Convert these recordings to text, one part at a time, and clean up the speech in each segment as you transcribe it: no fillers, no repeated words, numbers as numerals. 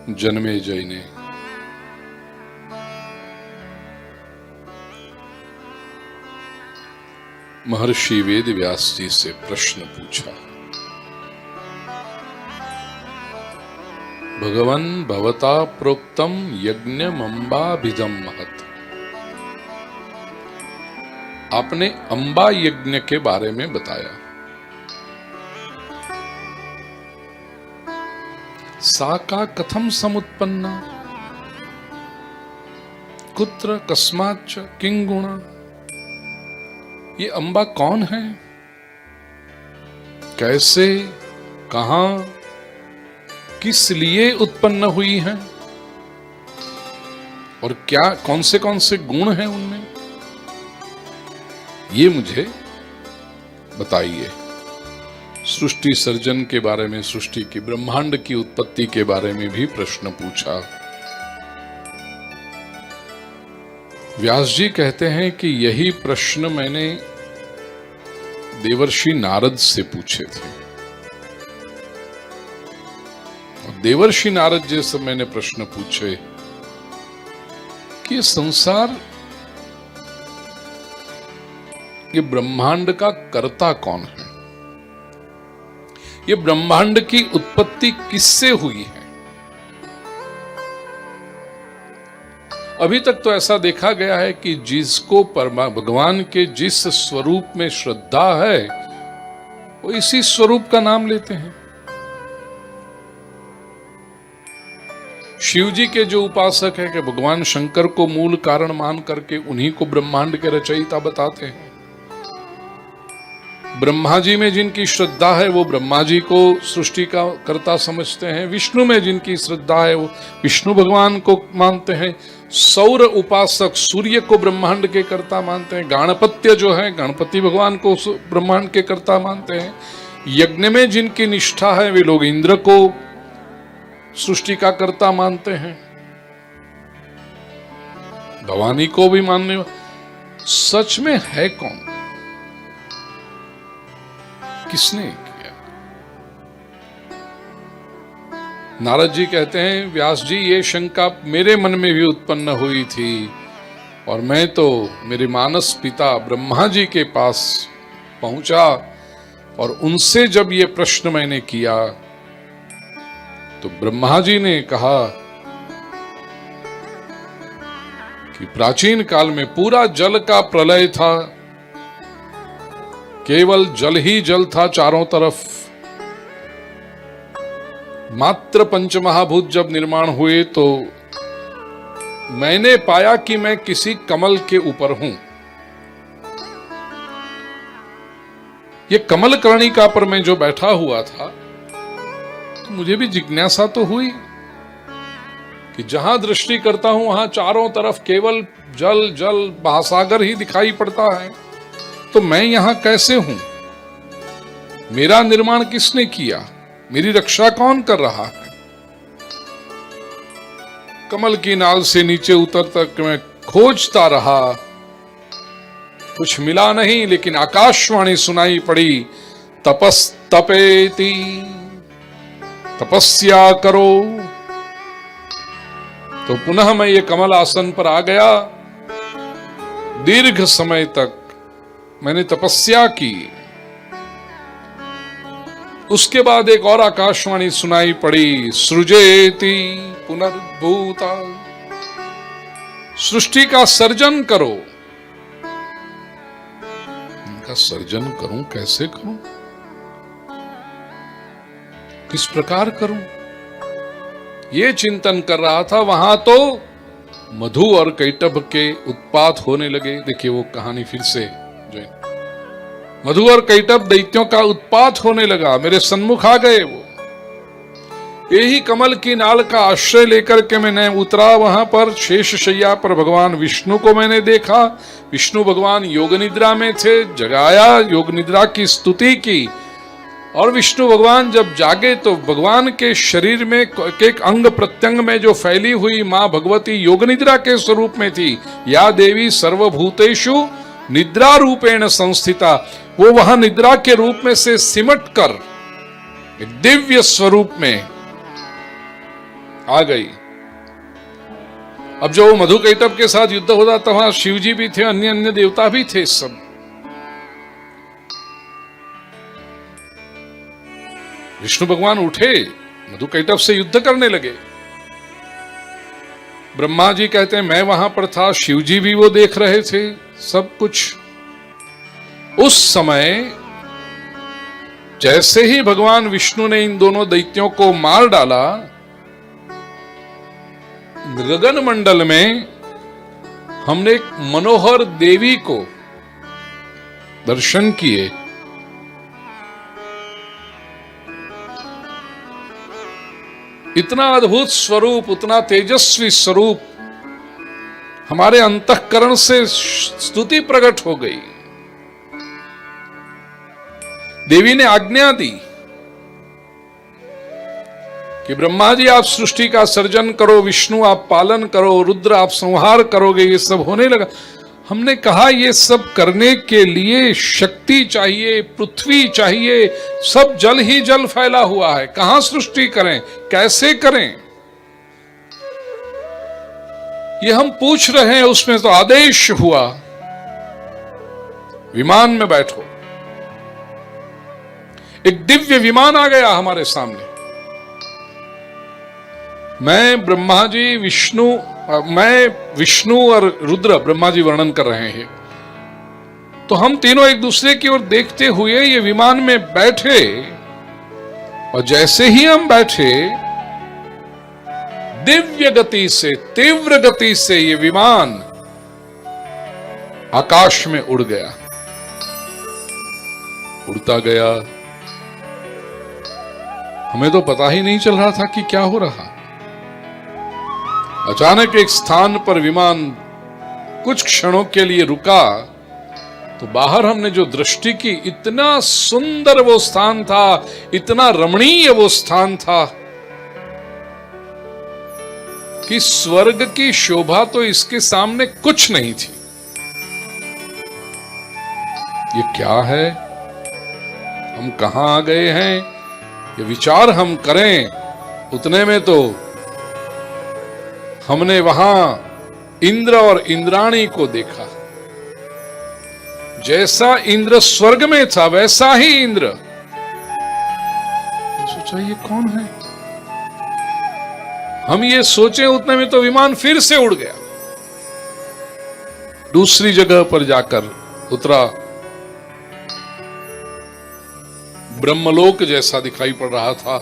जन्मेजय ने महर्षि वेद व्यास जी से प्रश्न पूछा। भगवन् भवता प्रोक्तम यज्ञमंबाभिदम महत्। आपने अंबा यज्ञ के बारे में बताया। सा का कथम समुत्पन्ना कुत्र कस्माच्च किं गुणा। ये अंबा कौन है, कैसे, कहां, किस लिए उत्पन्न हुई है और क्या कौन से गुण हैं उनमें, ये मुझे बताइए। सृष्टि सर्जन के बारे में, सृष्टि की, ब्रह्मांड की उत्पत्ति के बारे में भी प्रश्न पूछा। व्यास जी कहते हैं कि यही प्रश्न मैंने देवर्षि नारद से पूछे थे। और देवर्षि नारद जी से मैंने प्रश्न पूछे कि ये संसार, ये ब्रह्मांड का कर्ता कौन है, ये ब्रह्मांड की उत्पत्ति किससे हुई है। अभी तक तो ऐसा देखा गया है कि जिसको भगवान के जिस स्वरूप में श्रद्धा है वो इसी स्वरूप का नाम लेते हैं। शिव जी के जो उपासक है कि भगवान शंकर को मूल कारण मान करके उन्हीं को ब्रह्मांड के रचयिता बताते हैं। ब्रह्मा जी में जिनकी श्रद्धा है वो ब्रह्मा जी को सृष्टि का कर्ता समझते हैं। विष्णु में जिनकी श्रद्धा है वो विष्णु भगवान को मानते हैं। सौर उपासक सूर्य को ब्रह्मांड के कर्ता मानते हैं। गणपत्य जो है गणपति भगवान को ब्रह्मांड के कर्ता मानते हैं। यज्ञ में जिनकी निष्ठा है वे लोग इंद्र को सृष्टि का कर्ता मानते हैं। भवानी को भी मानने। सच में है कौन, किसने किया। नारद जी कहते हैं, व्यास जी ये शंका मेरे मन में भी उत्पन्न हुई थी और मैं तो मेरे मानस पिता ब्रह्मा जी के पास पहुंचा और उनसे जब ये प्रश्न मैंने किया तो ब्रह्मा जी ने कहा कि प्राचीन काल में पूरा जल का प्रलय था, केवल जल ही जल था चारों तरफ। मात्र पंचमहाभूत जब निर्माण हुए तो मैंने पाया कि मैं किसी कमल के ऊपर हूं। ये कमल कर्णिका पर मैं जो बैठा हुआ था तो मुझे भी जिज्ञासा तो हुई कि जहां दृष्टि करता हूं वहां चारों तरफ केवल जल जल महासागर ही दिखाई पड़ता है, तो मैं यहां कैसे हूं, मेरा निर्माण किसने किया, मेरी रक्षा कौन कर रहा है। कमल की नाल से नीचे उतर तक मैं खोजता रहा, कुछ मिला नहीं, लेकिन आकाशवाणी सुनाई पड़ी, तपस्तेति, तपस्या करो। तो पुनः मैं ये कमल आसन पर आ गया। दीर्घ समय तक मैंने तपस्या की। उसके बाद एक और आकाशवाणी सुनाई पड़ी, सृजेति पुनर्भूता, सृष्टि का सर्जन करो। इनका सर्जन करूं, कैसे करूं, किस प्रकार करूं, ये चिंतन कर रहा था। वहां तो मधु और कैटभ के उत्पात होने लगे। देखिए वो कहानी फिर से, जो मधु और कैटभ दैत्यों का उत्पात होने लगा, मेरे सन्मुख आ गए। वो यही कमल की नाल का आश्रय लेकर के मैंने उतरा। वहां पर शेष शैया पर भगवान विष्णु को मैंने देखा। विष्णु भगवान योग निद्रा में थे, जगाया, योग निद्रा की स्तुति की। और विष्णु भगवान जब जागे तो भगवान के शरीर में एक अंग प्रत्यंग में जो फैली हुई मां भगवती योग निद्रा के स्वरूप में थी। या देवी सर्वभूतेषु निद्रा रूपेण संस्थिता, वो वहां निद्रा के रूप में से सिमट कर दिव्य स्वरूप में आ गई। अब जो मधु कैटभ के साथ युद्ध होता था, वहां शिव जी भी थे, अन्य अन्य देवता भी थे। सब विष्णु भगवान उठे, मधु कैटभ से युद्ध करने लगे। ब्रह्मा जी कहते हैं मैं वहां पर था, शिव जी भी वो देख रहे थे सब कुछ। उस समय जैसे ही भगवान विष्णु ने इन दोनों दैत्यों को मार डाला, गगन मंडल में हमने एक मनोहर देवी को दर्शन किए। इतना अद्भुत स्वरूप, उतना तेजस्वी स्वरूप हमारे अंतःकरण से स्तुति प्रकट हो गई। देवी ने आज्ञा दी कि ब्रह्मा जी आप सृष्टि का सर्जन करो, विष्णु आप पालन करो, रुद्र आप संहार करोगे। ये सब होने लगा। हमने कहा ये सब करने के लिए शक्ति चाहिए, पृथ्वी चाहिए, सब जल ही जल फैला हुआ है, कहां सृष्टि करें, कैसे करें? ये हम पूछ रहे हैं, उसमें तो आदेश हुआ विमान में बैठो। एक दिव्य विमान आ गया हमारे सामने। मैं ब्रह्मा जी विष्णु और रुद्र, ब्रह्मा जी वर्णन कर रहे हैं, तो हम तीनों एक दूसरे की ओर देखते हुए ये विमान में बैठे। और जैसे ही हम बैठे, दिव्य गति से, तीव्र गति से ये विमान आकाश में उड़ गया, उड़ता गया। हमें तो पता ही नहीं चल रहा था कि क्या हो रहा। अचानक एक स्थान पर विमान कुछ क्षणों के लिए रुका, तो बाहर हमने जो दृष्टि की, इतना सुंदर वो स्थान था, इतना रमणीय वो स्थान था कि स्वर्ग की शोभा तो इसके सामने कुछ नहीं थी। ये क्या है? हम कहां आ गए हैं? ये विचार हम करें, उतने में तो हमने वहां इंद्र और इंद्राणी को देखा। जैसा इंद्र स्वर्ग में था, वैसा ही इंद्र। सोचा ये कौन है? हम ये सोचे, उतने में तो विमान फिर से उड़ गया, दूसरी जगह पर जाकर उतरा। ब्रह्मलोक जैसा दिखाई पड़ रहा था।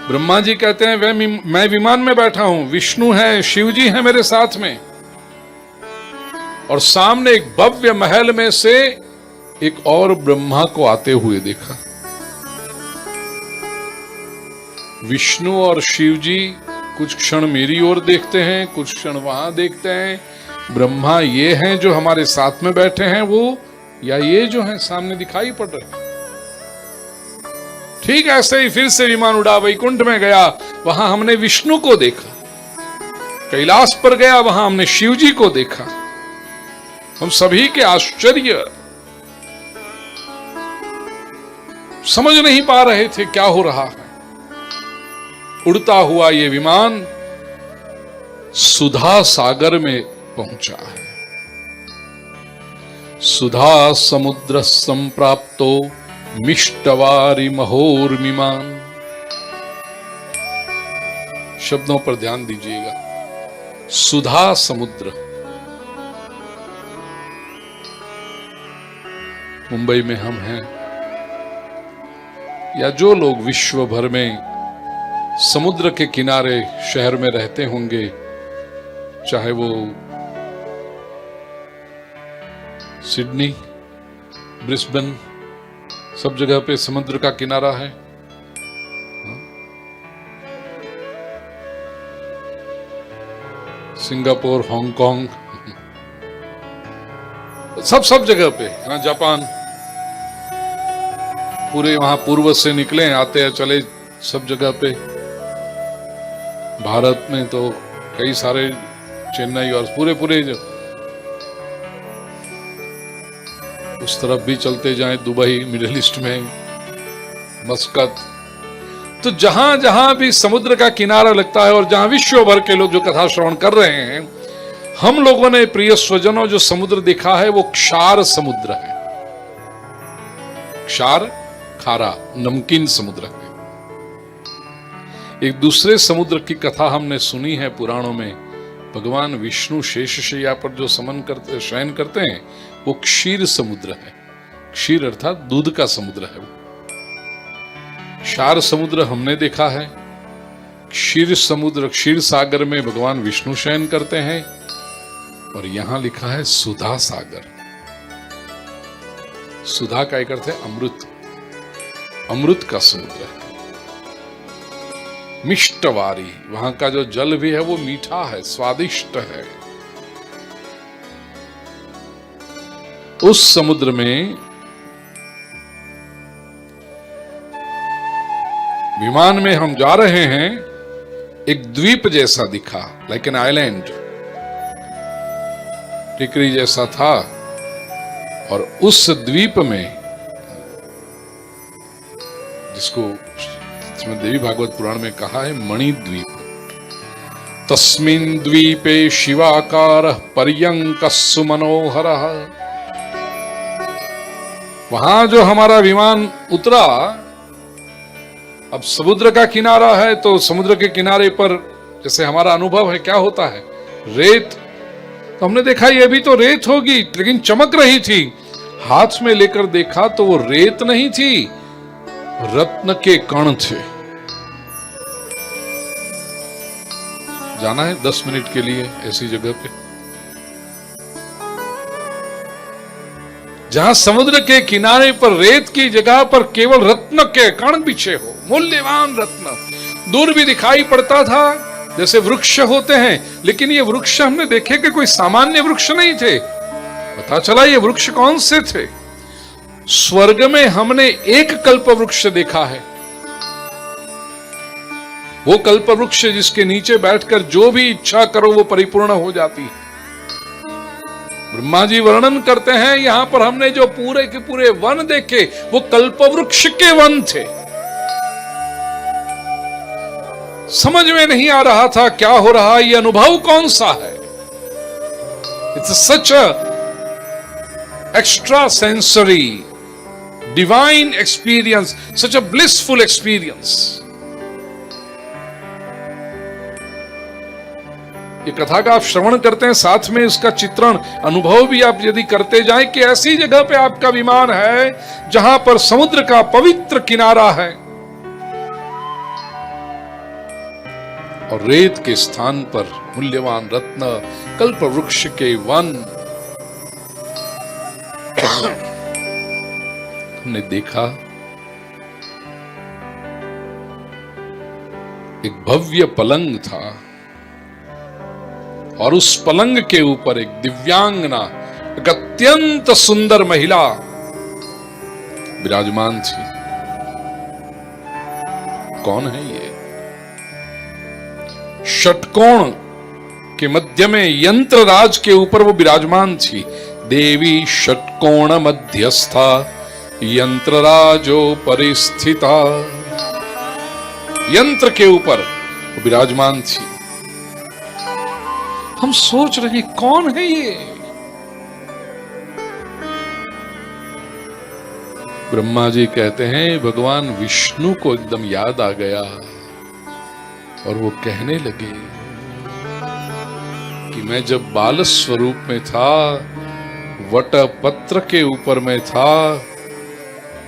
ब्रह्मा जी कहते हैं मैं विमान में बैठा हूं, विष्णु है, शिव जी है मेरे साथ में, और सामने एक भव्य महल में से एक और ब्रह्मा को आते हुए देखा। विष्णु और शिव जी कुछ क्षण मेरी ओर देखते हैं, कुछ क्षण वहां देखते हैं। ब्रह्मा ये हैं जो हमारे साथ में बैठे हैं वो, या ये जो हैं सामने दिखाई पड़ रहे। ठीक ऐसे ही फिर से विमान उड़ा, वैकुंठ में गया, वहां हमने विष्णु को देखा। कैलाश पर गया, वहां हमने शिव जी को देखा। हम सभी के आश्चर्य, समझ नहीं पा रहे थे क्या हो रहा है। उड़ता हुआ ये विमान सुधा सागर में पहुंचा है। सुधा समुद्र संप्राप्तो मिष्टवारी महोर्मिमान। शब्दों पर ध्यान दीजिएगा। सुधा समुद्र, मुंबई में हम हैं, या जो लोग विश्व भर में समुद्र के किनारे शहर में रहते होंगे, चाहे वो सिडनी, ब्रिस्बेन, सब जगह पे समुद्र का किनारा है। सिंगापुर, हांगकांग, सब जगह पे, जापान, पूरे वहां पूर्व से निकले, आते हैं चले सब जगह पे। भारत में तो कई सारे, चेन्नई और पूरे जो उस तरफ भी चलते जाएं, दुबई, मिडिल ईस्ट में, मस्कत। तो जहां जहां भी समुद्र का किनारा लगता है और जहां विश्व भर के लोग जो कथा श्रवण कर रहे हैं, हम लोगों ने प्रिय स्वजनों जो समुद्र देखा है वो क्षार समुद्र है। क्षार खारा नमकीन समुद्र है। एक दूसरे समुद्र की कथा हमने सुनी है पुराणों में। भगवान विष्णु शेषशय्या पर जो शयन करते हैं वो क्षीर समुद्र है। क्षीर अर्थात दूध का समुद्र है वो। क्षार समुद्र हमने देखा है। क्षीर समुद्र, क्षीर सागर में भगवान विष्णु शयन करते हैं। और यहां लिखा है सुधा सागर। सुधा का एक अर्थ है अमृत, अमृत का समुद्र है। मिष्टवारी, वहां का जो जल भी है वो मीठा है, स्वादिष्ट है। उस समुद्र में विमान में हम जा रहे हैं, एक द्वीप जैसा दिखा, लाइक एन आइलैंड, टिकरी जैसा था। और उस द्वीप में, जिसको इसमें देवी भागवत पुराण में कहा है मणिद्वीप, तस्मिन् द्वीपे शिवाकार पर्यंक सुमनोहर। वहां जो हमारा विमान उतरा, अब समुद्र का किनारा है तो समुद्र के किनारे पर जैसे हमारा अनुभव है क्या होता है, रेत। तो हमने देखा ये भी तो रेत होगी, लेकिन चमक रही थी। हाथ में लेकर देखा तो वो रेत नहीं थी, रत्न के कण थे। जाना है 10 मिनट के लिए ऐसी जगह पे जहां समुद्र के किनारे पर रेत की जगह पर केवल रत्न के कण बिछे हो, मूल्यवान रत्न। दूर भी दिखाई पड़ता था जैसे वृक्ष होते हैं, लेकिन ये वृक्ष हमने देखे कि कोई सामान्य वृक्ष नहीं थे। पता चला ये वृक्ष कौन से थे। स्वर्ग में हमने एक कल्प वृक्ष देखा है, वो कल्प वृक्ष जिसके नीचे बैठकर जो भी इच्छा करो वो परिपूर्ण हो जाती है। ब्रह्मा जी वर्णन करते हैं, यहां पर हमने जो पूरे के पूरे वन देखे वो कल्प वृक्ष के वन थे। समझ में नहीं आ रहा था क्या हो रहा, ये अनुभव कौन सा है। It's such a extra sensory divine experience, such a blissful experience. ये कथा का आप श्रवण करते हैं, साथ में इसका चित्रण अनुभव भी आप यदि करते जाएं कि ऐसी जगह पे आपका विमान है जहां पर समुद्र का पवित्र किनारा है और रेत के स्थान पर मूल्यवान रत्न, कल्प वृक्ष के वन। हमने देखा एक भव्य पलंग था और उस पलंग के ऊपर एक दिव्यांगना, एक अत्यंत सुंदर महिला विराजमान थी। कौन है ये? षटकोण के मध्य में यंत्रराज के ऊपर वो विराजमान थी। देवी षटकोण मध्यस्था यंत्रराजो परिस्थिता। यंत्र के ऊपर वो विराजमान थी। हम सोच रहे कौन है ये? ब्रह्मा जी कहते हैं भगवान विष्णु को एकदम याद आ गया और वो कहने लगे कि मैं जब बाल स्वरूप में था, वट पत्र के ऊपर में था,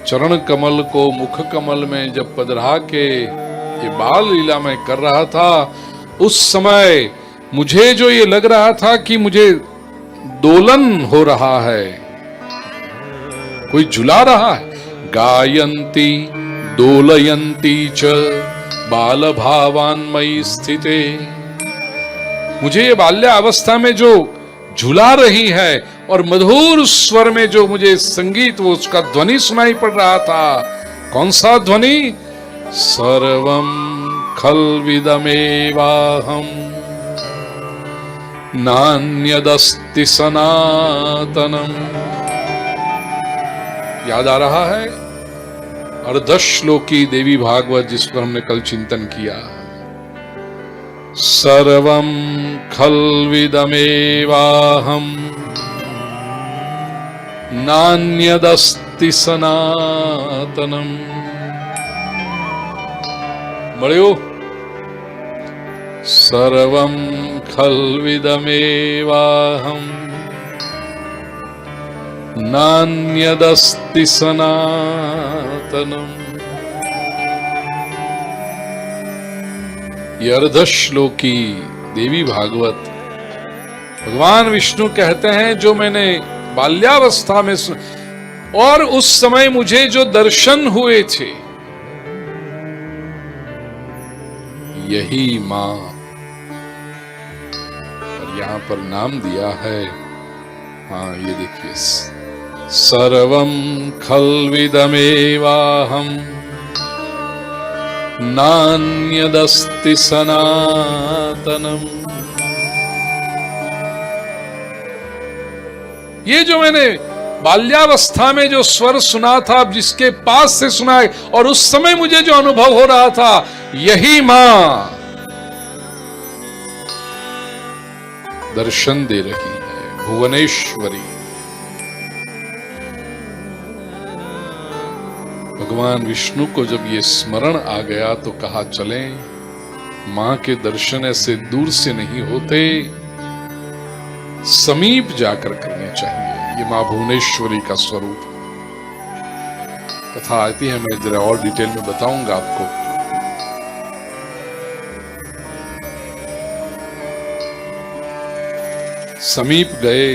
चरण कमल को मुख कमल में जब पधरा के ये बाल लीला मैं कर रहा था, उस समय मुझे जो ये लग रहा था कि मुझे दोलन हो रहा है, कोई झुला रहा है। गायंती दोलयंती च बाल भावान मयि स्थिते। मुझे ये बाल्यावस्था में जो झुला रही है और मधुर स्वर में जो मुझे संगीत, वो उसका ध्वनि सुनाई पड़ रहा था। कौन सा ध्वनि? सर्वं खल्विदमेवाहम् नान्यदस्ति सनातनम्। याद आ रहा है? अर्धश्लोकी देवी भागवत जिस पर हमने कल चिंतन किया। सर्वं खल्विदमेवाहं नान्यदस्ति सनातनम। મળ્યું? सर्वं खल्विदमेवाहं नान्यदस्ति सनातनम। ये अर्धश्लोकी देवी भागवत भगवान विष्णु कहते हैं जो मैंने बाल्यावस्था में और उस समय मुझे जो दर्शन हुए थे, यही मां। और यहां पर नाम दिया है, हाँ ये देखिए, सर्वं खल्विदमेवाहं नान्यदस्ति सनातनम। ये जो मैंने बाल्यावस्था में जो स्वर सुना था, जिसके पास से सुना है, और उस समय मुझे जो अनुभव हो रहा था, यही मां दर्शन दे रही है, भुवनेश्वरी। भगवान विष्णु को जब ये स्मरण आ गया तो कहा चलें, मां के दर्शन ऐसे दूर से नहीं होते, समीप जाकर करने चाहिए। ये मां भुवनेश्वरी का स्वरूप कथा आती है, मैं जरा और डिटेल में बताऊंगा आपको। समीप गए,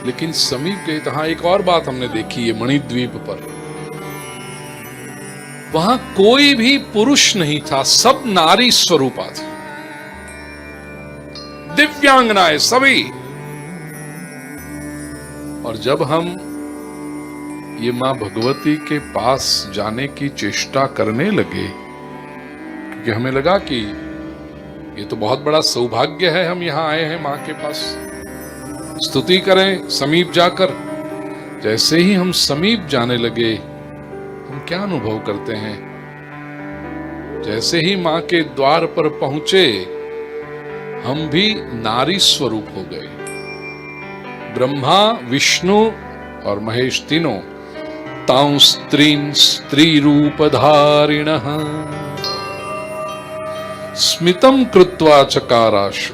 लेकिन समीप गए तो हाँ, एक और बात हमने देखी है मणिद्वीप पर, वहां कोई भी पुरुष नहीं था, सब नारी स्वरूपा थी, दिव्यांगनाएं सभी। और जब हम ये मां भगवती के पास जाने की चेष्टा करने लगे, क्योंकि हमें लगा कि ये तो बहुत बड़ा सौभाग्य है, हम यहां आए हैं मां के पास, स्तुति करें समीप जाकर। जैसे ही हम समीप जाने लगे, हम क्या अनुभव करते हैं? जैसे ही मां के द्वार पर पहुंचे, हम भी नारी स्वरूप हो गए। ब्रह्मा, विष्णु और महेश तीनों तां स्त्रीन स्त्री रूप धारिणः स्मितम कृत्वा चकाराशु।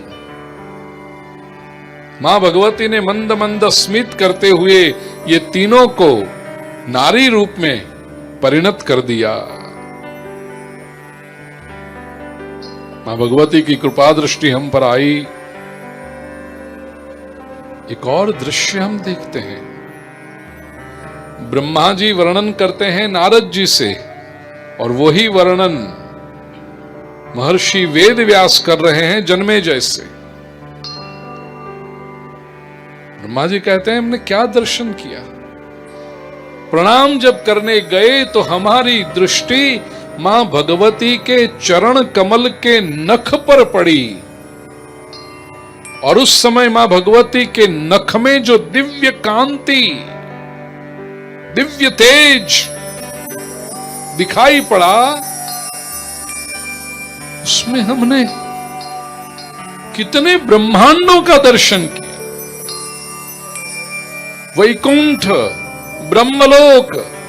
मां भगवती ने मंद मंद स्मित करते हुए ये तीनों को नारी रूप में परिणत कर दिया। मां भगवती की कृपा दृष्टि हम पर आई। एक और दृश्य हम देखते हैं, ब्रह्मा जी वर्णन करते हैं नारद जी से, और वही वर्णन महर्षि वेद व्यास कर रहे हैं जन्मेजय से। ब्रह्मा जी कहते हैं हमने क्या दर्शन किया? प्रणाम जब करने गए तो हमारी दृष्टि मां भगवती के चरण कमल के नख पर पड़ी, और उस समय मां भगवती के नख में जो दिव्य कांति, दिव्य तेज दिखाई पड़ा, उसमें हमने कितने ब्रह्मांडों का दर्शन किया। वैकुंठ, ब्रह्मलोक,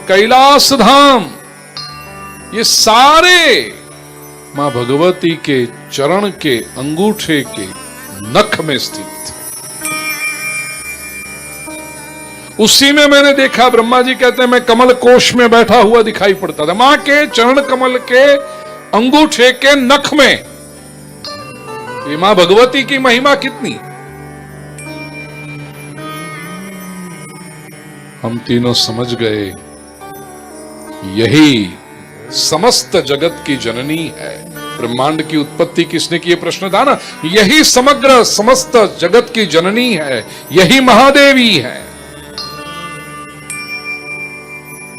कैलाश धाम, ये सारे मां भगवती के चरण के अंगूठे के नख में स्थित थे। उसी में मैंने देखा, ब्रह्मा जी कहते हैं मैं कमल कोश में बैठा हुआ दिखाई पड़ता था, मां के चरण कमल के अंगूठे के नख में। ये मां भगवती की महिमा कितनी! हम तीनों समझ गए, यही समस्त जगत की जननी है। ब्रह्मांड की उत्पत्ति किसने की? ये प्रश्न था ना। यही समग्र समस्त जगत की जननी है, यही महादेवी है।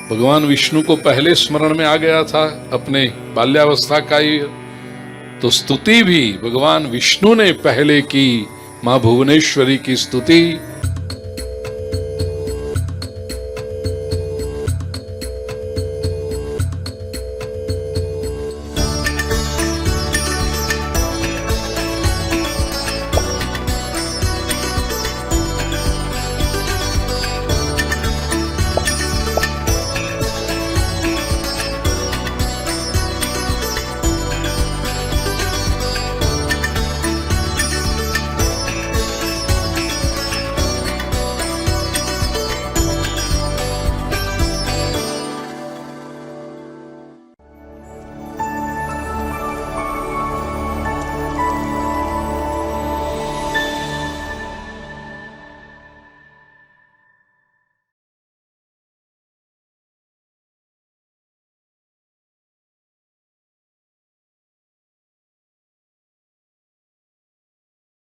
भगवान विष्णु को पहले स्मरण में आ गया था अपने बाल्यावस्था का ही, तो स्तुति भी भगवान विष्णु ने पहले की। मां भुवनेश्वरी की स्तुति